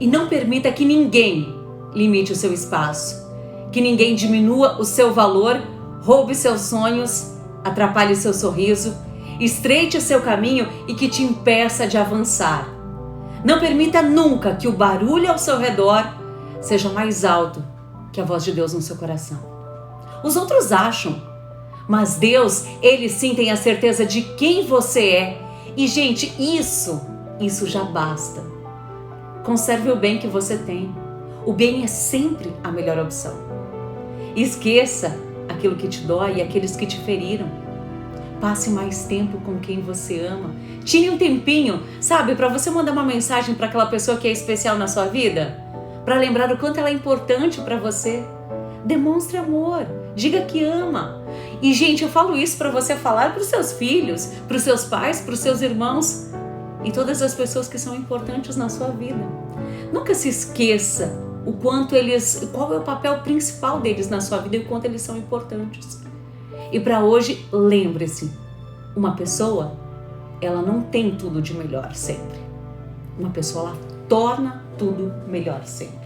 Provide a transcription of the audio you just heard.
E não permita que ninguém limite o seu espaço, que ninguém diminua o seu valor, roube seus sonhos, atrapalhe seu sorriso, estreite o seu caminho e que te impeça de avançar. Não permita nunca que o barulho ao seu redor seja mais alto que a voz de Deus no seu coração. Os outros acham, mas Deus, Ele sim tem a certeza de quem você é. E gente, isso já basta. Conserve o bem que você tem. O bem é sempre a melhor opção. Esqueça aquilo que te dói e aqueles que te feriram. Passe mais tempo com quem você ama. Tire um tempinho, sabe, para você mandar uma mensagem para aquela pessoa que é especial na sua vida, para lembrar o quanto ela é importante para você. Demonstre amor, diga que ama. E gente, eu falo isso para você falar para os seus filhos, para os seus pais, para os seus irmãos e todas as pessoas que são importantes na sua vida. Nunca se esqueça qual é o papel principal deles na sua vida e o quanto eles são importantes. E para hoje, lembre-se, uma pessoa, ela não tem tudo de melhor sempre. Uma pessoa, ela torna tudo melhor sempre.